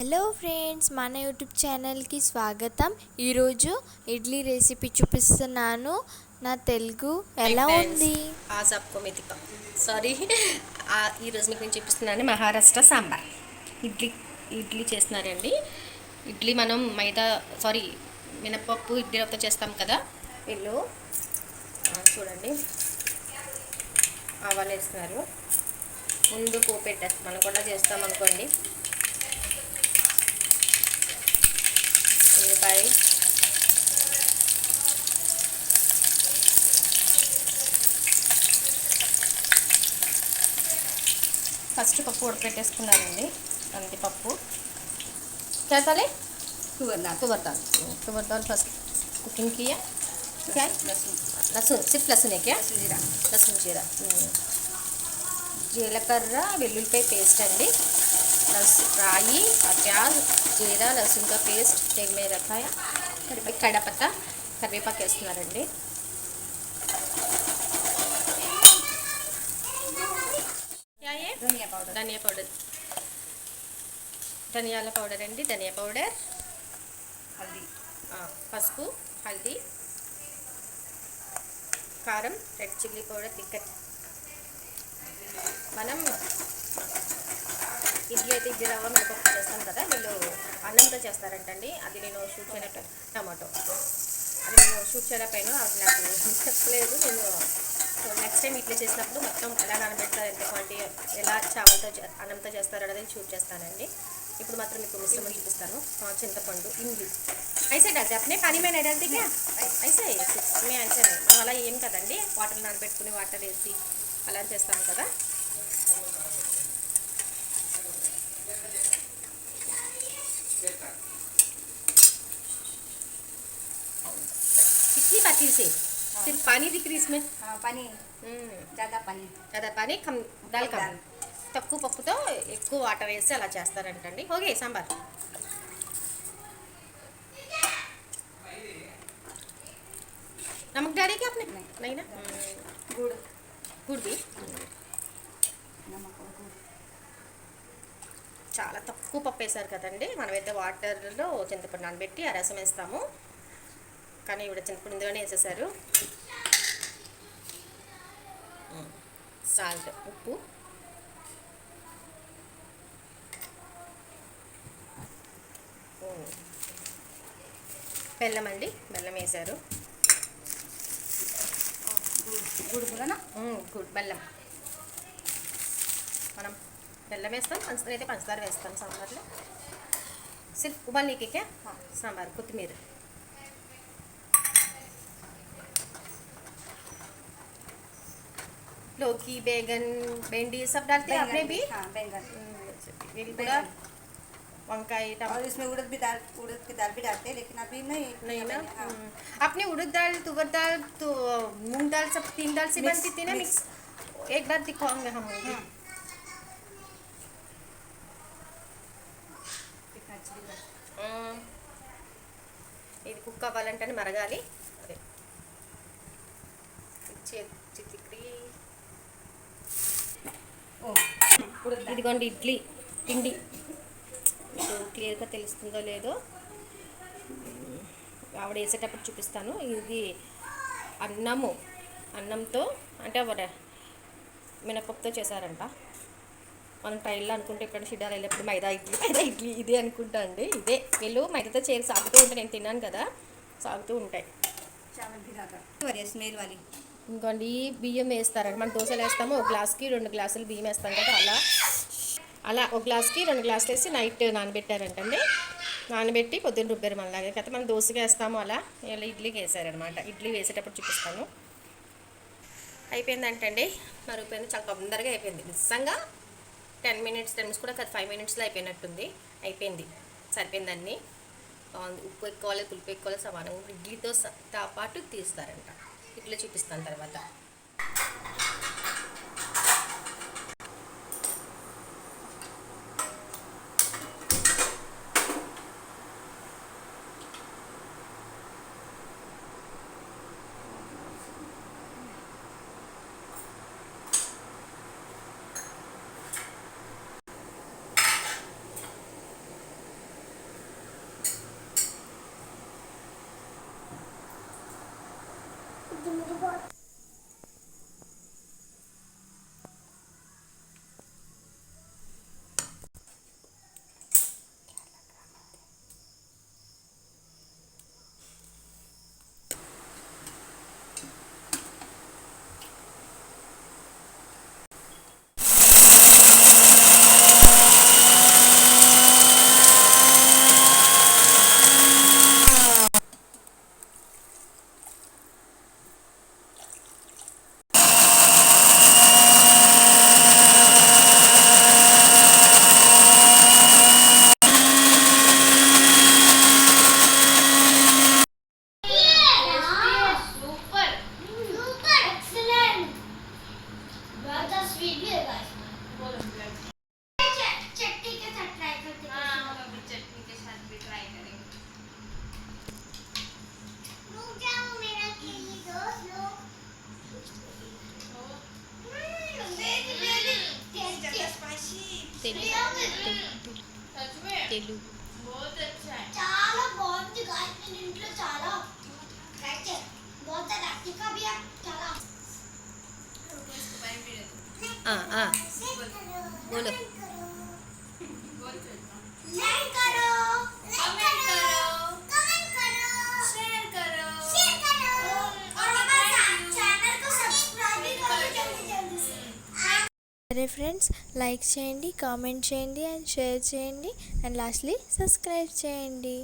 Hello friends, మన YouTube ఛానల్కి స్వాగతం. ఈరోజు ఇడ్లీ రెసిపీ చూపిస్తున్నాను. నా తెలుగు ఎలా ఉంది? आज आपको मेथिका సారీ ఈరోజు మీకు నేను చూపిస్తున్నాను మహారాష్ట్ర సాంబార్ ఇడ్లీ చేస్తున్నారండి. ఇడ్లీ మనం మైదా మినపప్పు ఇడ్లీ రవ్వతో చేస్తాం కదా. వీళ్ళు చూడండి ఆవాలు వేస్తున్నారు. ముందు పోపు పెట్టేస్తాం, మనం కూడా చేస్తాం అనుకోండి. ఉల్లిపాయ, ఫస్ట్ పప్పు ఉడకపెట్టేసుకున్నానండి. కందిపప్పు చేతాలి तुवर दाल फर्स्ट कुकिंग किया. क्या लहसुन, सिर्फ लहसुन है क्या? लहसुन जीरा, జీలకర్ర వెల్లుల్లిపాయ పేస్ట్ అండి. राई और प्याज, जीरा, लहसुन का पेस्ट तेल में रखा है. కడపత్తా కరివేపాకు వేస్తున్నారండి. ధనియా పౌడర్, ధనియాల పౌడర్ అండి. ధనియా పౌడర్, హల్దీ, పసుపు, హల్దీ, కారం, రెడ్ చిల్లీ పౌడర్, తిక్కట్. మనం ఇడ్లీ రవ్వ మినపప్పు చేస్తాం కదా, వీళ్ళు అన్నంతో చేస్తారంటండి. అది నేను షూట్ చేయలేకపోయాను. టమాటో అది నేను షూట్ చేయలేకపోయాను, అది నాకు చెప్పలేదు. నేను నెక్స్ట్ టైం ఇడ్లీ చేసినప్పుడు మొత్తం ఎలా నానబెడతారు, ఎంత క్వాంటిటీ, ఎలా చావలతో అన్నంతో చేస్తారు అనేది షూట్ చేస్తానండి. ఇప్పుడు మాత్రం మీకు మిశ్రమం చూపిస్తాను. చింతపండు, ఇమ్లి ఐసే డాల్తే అప్నే పానీ మే నై డాల్తే క్యా ఐసే మే ఐసే మనం అలా ఏం కదండి, వాటర్ నానబెట్టుకుని వాటర్ వేసి అలా చేస్తాం కదా. कितनी बाकी से सिर्फ पानी दिख रही इसमें. पानी ज़्यादा पानी कम दाल कम. తక్కువ పప్పుతో ఎక్కువ వాటర్ వేసి అలా చేస్తారంటండి. ఓకే సాంబార్. नमक डालेंगे आपने? नहीं ना. गुड़ भी చాలా తక్కువ పప్పు వేసారు కదండి. మనమైతే వాటర్లో చింతపండు నానబెట్టి ఆ రసం వేస్తాము, కానీ ఇప్పుడు చింతపండు ఇందులోనే వేసేసారు. సాల్ట్, ఉప్పు, బెల్లం అండి, బెల్లం వేసారు. గుడ్ బెల్లం మనం బెల్లం వేస్తాం, పంచదార అయితే పంచదార వేస్తాం సాంబార్లో. సిర్ఫ్ ఉబాల్నీకి క్యా సాంబార్, కొత్తిమీర, लौकी, बैगन, भिंडी सब डालते हैं आपने भी. बैंगन, వంకాయ, और इसमें उड़द की दाल भी डालते हैं, लेकिन अभी नहीं ना. आपने उड़द दाल, तुवर दाल, तो मूंग दाल, सब तीन दाल से बनती थी ना मिक्स. एक बार दिखाऊंगे हम. ఇది కుక్ అవ్వాలంటే మరగాలి. అదే ఇదిగోండి ఇడ్లీ పిండి. మీకు క్లియర్గా తెలుస్తుందో లేదో ఆవిడ వేసేటప్పుడు చూపిస్తాను. ఇది అన్నంతో అంటే మినపప్పుతో చేశారంట. మనం ట్రైన్లో అనుకుంటే ఇక్కడ షిడ్డాలు వెళ్ళినప్పుడు మైదా ఇడ్లీ ఇదే అనుకుంటా అండి. ఇదే వీళ్ళు మైదాతో చేసి సాగుతూ ఉంటాయి. నేను తిన్నాను కదా, సాగుతూ ఉంటాయి. స్మెల్ వాली. ఇంకోండి బియ్యం వేస్తారండి. మనం దోశలు వేస్తాము, ఒక గ్లాస్కి 2 గ్లాసులు బియ్యం వేస్తాం కదా, అలా ఒక గ్లాస్కి 2 గ్లాసులు వేసి నైట్ నానబెట్టారంటండి. నానబెట్టి పొద్దున్న రుబ్బారు మనలాగే కదా. మనం దోశకి వేస్తాము, అలా ఇలా ఇడ్లీకి వేసారనమాట. ఇడ్లీ వేసేటప్పుడు చూపిస్తాను. అయిపోయిందంటండి, మరిగిపోయింది. చాలా తొందరగా అయిపోయింది నిజంగా. 10 మినిట్స్ కూడా కాదు, 5 మినిట్స్లో అయిపోయినట్టుంది. అయిపోయింది, సరిపోయింది అన్నీ. ఉప్పు ఎక్కువాలి, పులుపు ఎక్కువాలి, సమానం. ఇడ్లీతో పాటు తీస్తారంట. ఇడ్లీ చూపిస్తాను తర్వాత. తెలుగు చాలా బాగుంది గాయ్స్ నేను ఇంట్లో చాలా ట్రై చేశాను बहुत अच्छा का भी आप చాలా बोलो लाइक करो कमेंट करो शेयर करो और हमारे चैनल को सब्सक्राइब भी करो जल्दी से సరే ఫ్రెండ్స్, లైక్ చేయండి, కామెంట్ చేయండి అండ్ షేర్ చేయండి అండ్ లాస్ట్లీ సబ్స్క్రైబ్ చేయండి.